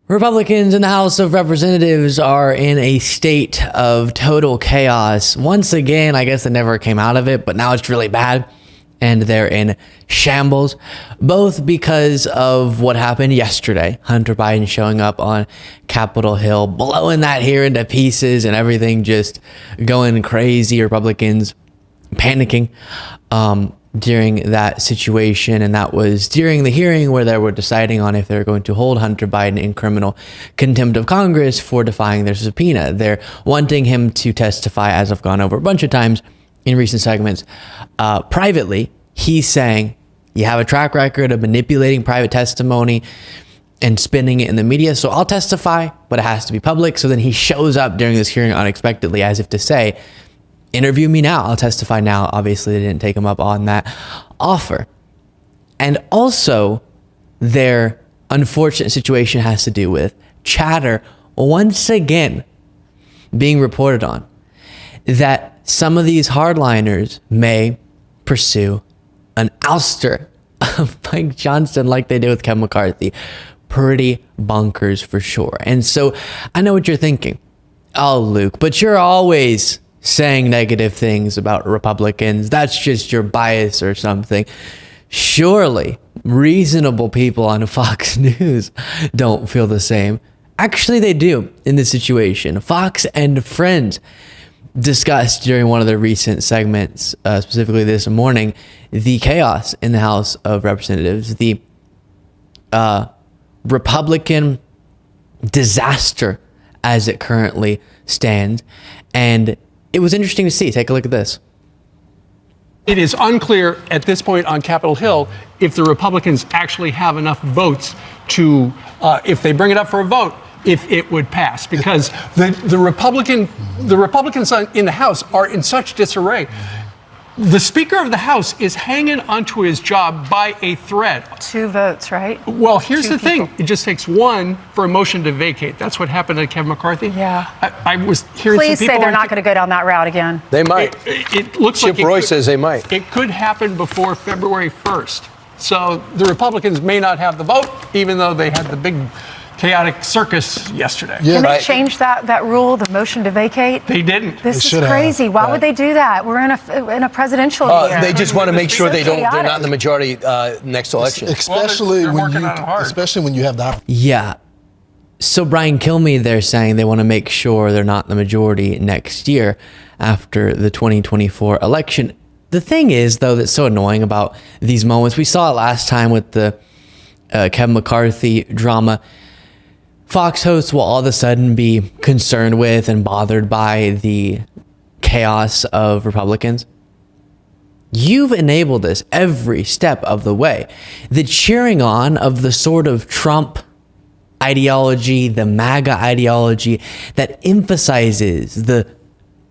Republicans in the House of Representatives are in a state of total chaos. Once again, I guess they never came out of it, but now it's really bad. And they're in shambles, both because of what happened yesterday. Hunter Biden showing up on Capitol Hill, blowing that here into pieces and everything just going crazy. Republicans panicking during that situation. And that was during the hearing where they were deciding on if they're going to hold Hunter Biden in criminal contempt of Congress for defying their subpoena. They're wanting him to testify, as I've gone over a bunch of times in recent segments. Privately, he's saying, you have a track record of manipulating private testimony and spinning it in the media, so I'll testify, but it has to be public. So then he shows up during this hearing unexpectedly as if to say, interview me now, I'll testify now. Obviously, they didn't take him up on that offer. And also, their unfortunate situation has to do with chatter once again being reported on that some of these hardliners may pursue an ouster of Mike Johnson like they did with Kevin McCarthy. Pretty bonkers for sure. And so I know what you're thinking. Oh, Luke, but you're always saying negative things about Republicans. That's just your bias or something. Surely reasonable people on Fox News don't feel the same. Actually, they do in this situation. Fox and Friends discussed during one of the recent segments, specifically this morning, the chaos in the House of Representatives, the Republican disaster as it currently stands. And it was interesting to see. Take a look at this. It is unclear at this point on Capitol Hill if the Republicans actually have enough votes to, if they bring it up for a vote, if it would pass, because the Republicans in the House are in such disarray. The Speaker of the House is hanging onto his job by a thread. 2 votes, right? Well, here's the thing. people. It just takes one for a motion to vacate. That's what happened to Kevin McCarthy. Yeah. I was hearing Please some people say they're not going to go down that route again. They might. It looks Chip like Roy says they might. It could happen before February 1st. So the Republicans may not have the vote, even though they had the big chaotic circus yesterday. Can they change that rule, the motion to vacate? They didn't. This is crazy. Why would they do that? We're in a presidential year. They just want to make sure they're chaotic. not in the majority next election. Especially they're when working on it hard. you have the Yeah. So Brian Kilmeade, they're saying they want to make sure they're not in the majority next year after the 2024 election. The thing is, though, that's so annoying about these moments, we saw it last time with the Kevin McCarthy drama. Fox hosts will all of a sudden be concerned with and bothered by the chaos of Republicans. You've enabled this every step of the way. The cheering on of the sort of Trump ideology, the MAGA ideology that emphasizes the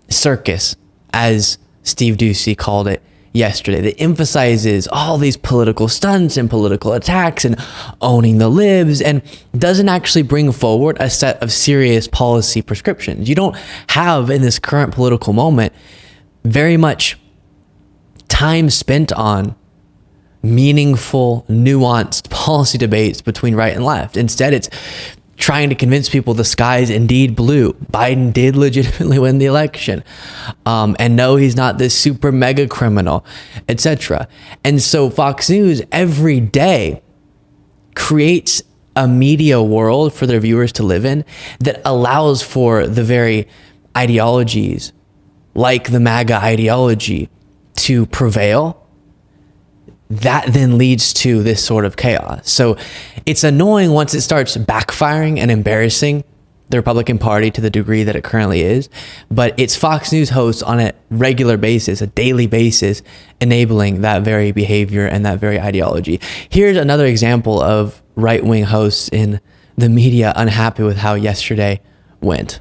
circus, as Steve Doocy called it yesterday, that emphasizes all these political stunts and political attacks and owning the libs, and doesn't actually bring forward a set of serious policy prescriptions. You don't have, in this current political moment, very much time spent on meaningful, nuanced policy debates between right and left. Instead, it's trying to convince people the sky is indeed blue. Biden did legitimately win the election. And no, he's not this super mega criminal, etc. And so Fox News every day creates a media world for their viewers to live in that allows for the very ideologies, like the MAGA ideology, to prevail. That then leads to this sort of chaos. So it's annoying once it starts backfiring and embarrassing the Republican Party to the degree that it currently is. But it's Fox News hosts on a regular basis, a daily basis, enabling that very behavior and that very ideology. Here's another example of right-wing hosts in the media unhappy with how yesterday went.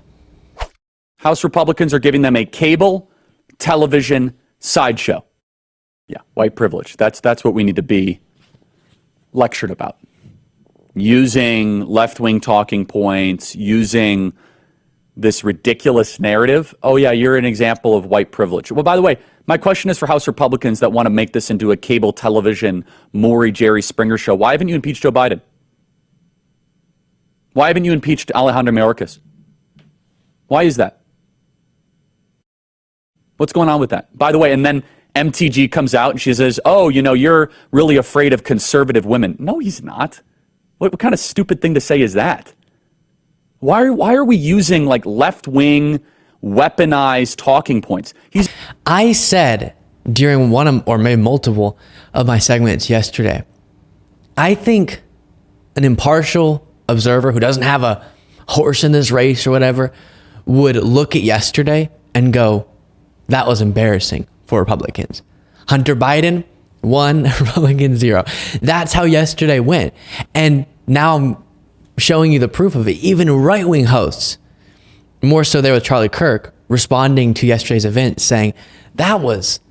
House Republicans are giving them a cable television sideshow. Yeah, white privilege. That's what we need to be lectured about. Using left-wing talking points, using this ridiculous narrative. Oh yeah, you're an example of white privilege. Well, by the way, my question is for House Republicans that want to make this into a cable television Maury Jerry Springer show. Why haven't you impeached Joe Biden? Why haven't you impeached Alejandro Mayorkas? Why is that? What's going on with that? By the way, and then MTG comes out and she says, oh, you're really afraid of conservative women. No, he's not. What kind of stupid thing to say is that? Why are we using like left-wing, weaponized talking points? I said during one or maybe multiple of my segments yesterday, I think an impartial observer who doesn't have a horse in this race or whatever would look at yesterday and go, that was embarrassing for Republicans. Hunter Biden, 1, Republican 0. That's how yesterday went. And now I'm showing you the proof of it. Even right-wing hosts, more so there with Charlie Kirk, responding to yesterday's event saying, that was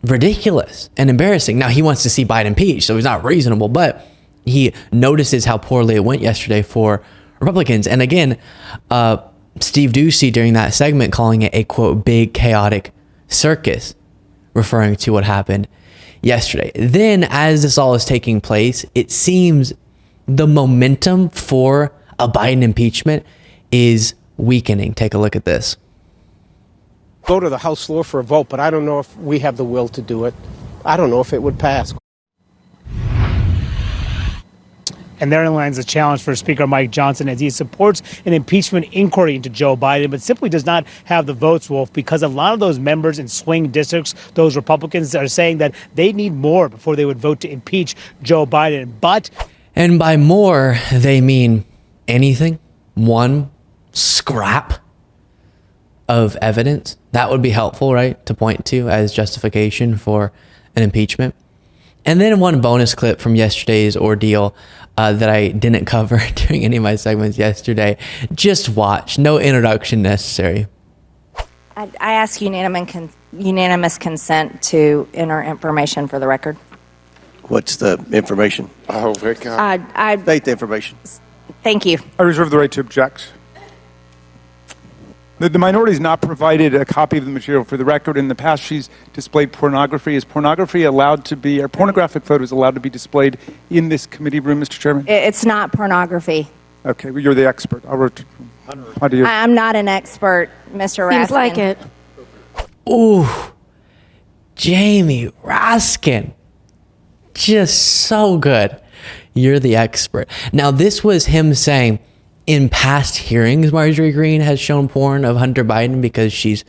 ridiculous and embarrassing. Now he wants to see Biden impeached, so he's not reasonable, but he notices how poorly it went yesterday for Republicans. And again, Steve Doocy during that segment calling it a, quote, big chaotic circus, referring to what happened yesterday. Then as this all is taking place, it seems the momentum for a Biden impeachment is weakening. Take a look at this. Go to the House floor for a vote, but I don't know if we have the will to do it. I don't know if it would pass. And therein lies a challenge for Speaker Mike Johnson as he supports an impeachment inquiry into Joe Biden, but simply does not have the votes, Wolf, because a lot of those members in swing districts, those Republicans, are saying that they need more before they would vote to impeach Joe Biden. And by more, they mean anything, one scrap of evidence. That would be helpful, right, to point to as justification for an impeachment. And then one bonus clip from yesterday's ordeal that I didn't cover during any of my segments yesterday. Just watch. No introduction necessary. I ask unanimous consent to enter information for the record. What's the information? Oh, my God. State the information. Thank you. I reserve the right to object. The minority has not provided a copy of the material for the record. In the past, she's displayed pornography. Is pornography allowed to be, are pornographic photos allowed to be displayed in this committee room, Mr. Chairman? It's not pornography. Okay, well, you're the expert. How do you? I'm not an expert, Mr. Raskin. Seems like it. Ooh, Jamie Raskin. Just so good. You're the expert. Now, this was him saying, in past hearings, Marjorie Greene has shown porn of Hunter Biden because she's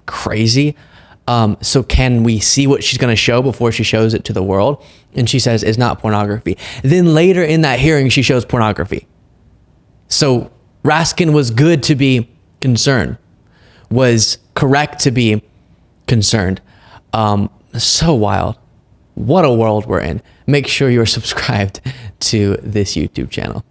crazy. So can we see what she's going to show before she shows it to the world? And she says it's not pornography. Then later in that hearing, she shows pornography. So Raskin was good to be concerned, was correct to be concerned. So wild. What a world we're in. Make sure you're subscribed to this YouTube channel.